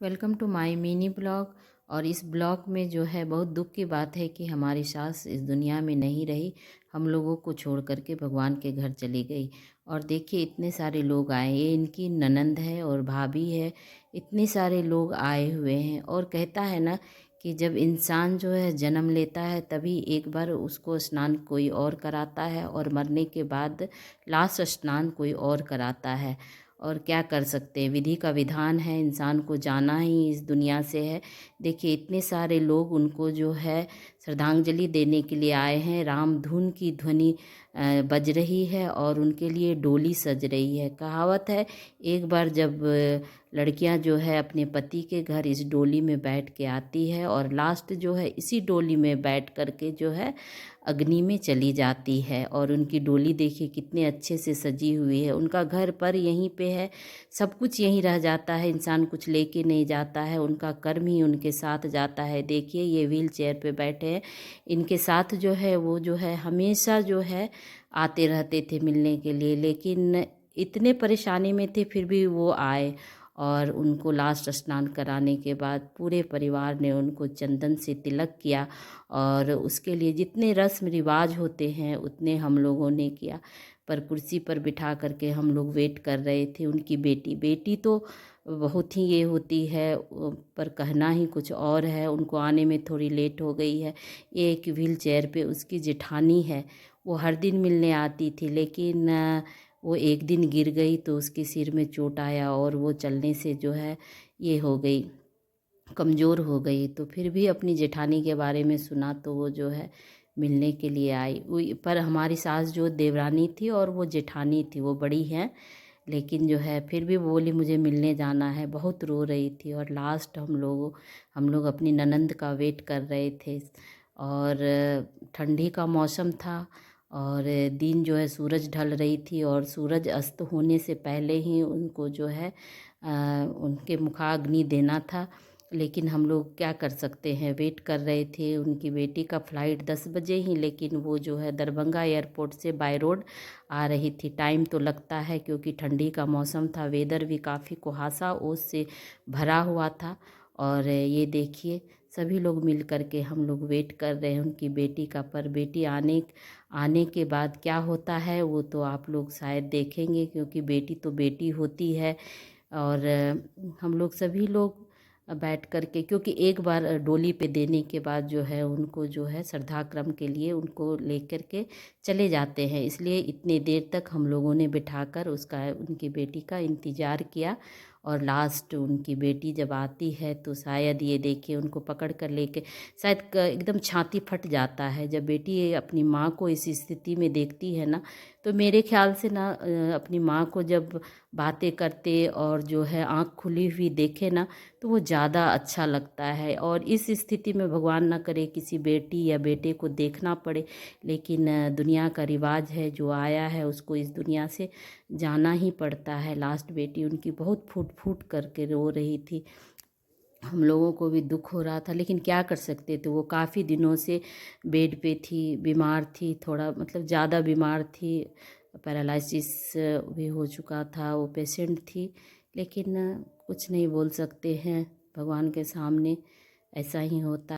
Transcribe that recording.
Welcome to my mini blog. और इस blog में जो है बहुत दुख की बात है कि हमारी सास इस दुनिया में नहीं रही, हम लोगों को छोड़ करके भगवान के घर चली गई। और देखिए इतने सारे लोग आए, ये इनकी ननंद है और भाभी है, इतने सारे लोग आए हुए हैं। और कहता है ना कि जब इंसान जो है जन्म लेता है तभी एक बार उसको स्नान कोई और कराता है और मरने के बाद लास्ट स्नान कोई और कराता है। और क्या कर सकते हैं, विधि का विधान है, इंसान को जाना ही इस दुनिया से है। देखिए इतने सारे लोग उनको जो है श्रद्धांजलि देने के लिए आए हैं। राम धुन की ध्वनि बज रही है और उनके लिए डोली सज रही है। कहावत है, एक बार जब लड़कियां जो है अपने पति के घर इस डोली में बैठ के आती है और लास्ट जो है इसी डोली में बैठ करके जो है अग्नि में चली जाती है। और उनकी डोली देखिए कितने अच्छे से सजी हुई है, उनका घर पर यहीं पे है, सब कुछ यहीं रह जाता है, इंसान कुछ लेके नहीं जाता है, उनका कर्म ही उनके साथ जाता है। देखिए ये व्हील चेयर पे बैठे हैं, इनके साथ जो है वो जो है हमेशा जो है आते रहते थे मिलने के लिए, लेकिन इतने परेशानी में थे फिर भी वो आए। और उनको लास्ट स्नान कराने के बाद पूरे परिवार ने उनको चंदन से तिलक किया। और उसके लिए जितने रस्म रिवाज होते हैं उतने हम लोगों ने किया। पर कुर्सी पर बिठा करके हम लोग वेट कर रहे थे उनकी बेटी। बेटी तो बहुत ही ये होती है, पर कहना ही कुछ और है, उनको आने में थोड़ी लेट हो गई है। ये एक व्हील चेयर पे उसकी जेठानी है, वो हर दिन मिलने आती थी, लेकिन वो एक दिन गिर गई तो उसके सिर में चोट आया और वो चलने से जो है ये हो गई, कमज़ोर हो गई। तो फिर भी अपनी जेठानी के बारे में सुना तो वो जो है मिलने के लिए आई। पर हमारी सास जो देवरानी थी और वो जेठानी थी, वो बड़ी हैं, लेकिन जो है फिर भी वो बोली मुझे मिलने जाना है, बहुत रो रही थी। और लास्ट हम लोग अपनी ननंद का वेट कर रहे थे। और ठंडी का मौसम था और दिन जो है सूरज ढल रही थी और सूरज अस्त होने से पहले ही उनको जो है उनके मुखाग्नि देना था। लेकिन हम लोग क्या कर सकते हैं, वेट कर रहे थे। उनकी बेटी का फ्लाइट 10 बजे ही, लेकिन वो जो है दरभंगा एयरपोर्ट से बाय रोड आ रही थी। टाइम तो लगता है क्योंकि ठंडी का मौसम था, वेदर भी काफ़ी कुहासा ओस से भरा हुआ था। और ये देखिए सभी लोग मिल कर के हम लोग वेट कर रहे हैं उनकी बेटी का। पर बेटी आने आने के बाद क्या होता है वो तो आप लोग शायद देखेंगे, क्योंकि बेटी तो बेटी होती है। और हम लोग सभी लोग बैठ कर के, क्योंकि एक बार डोली पे देने के बाद जो है उनको जो है श्रद्धाक्रम के लिए उनको लेकर के चले जाते हैं, इसलिए इतनी देर तक हम लोगों ने बिठाकर उसका उनकी बेटी का इंतज़ार किया। और लास्ट उनकी बेटी जब आती है तो शायद ये देखिए उनको पकड़ कर लेके शायद एकदम छाती फट जाता है जब बेटी अपनी माँ को इस स्थिति में देखती है ना। तो मेरे ख्याल से ना अपनी माँ को जब बातें करते और जो है आँख खुली हुई देखे ना तो वो ज़्यादा अच्छा लगता है। और इस स्थिति में भगवान ना करे किसी बेटी या बेटे को देखना पड़े, लेकिन दुनिया का रिवाज है, जो आया है उसको इस दुनिया से जाना ही पड़ता है। लास्ट बेटी उनकी बहुत फूट फूट करके रो रही थी, हम लोगों को भी दुख हो रहा था, लेकिन क्या कर सकते थे, वो काफ़ी दिनों से बेड पे थी, बीमार थी, थोड़ा मतलब ज़्यादा बीमार थी, पैरालिसिस भी हो चुका था, वो पेशेंट थी। लेकिन कुछ नहीं बोल सकते हैं, भगवान के सामने ऐसा ही होता।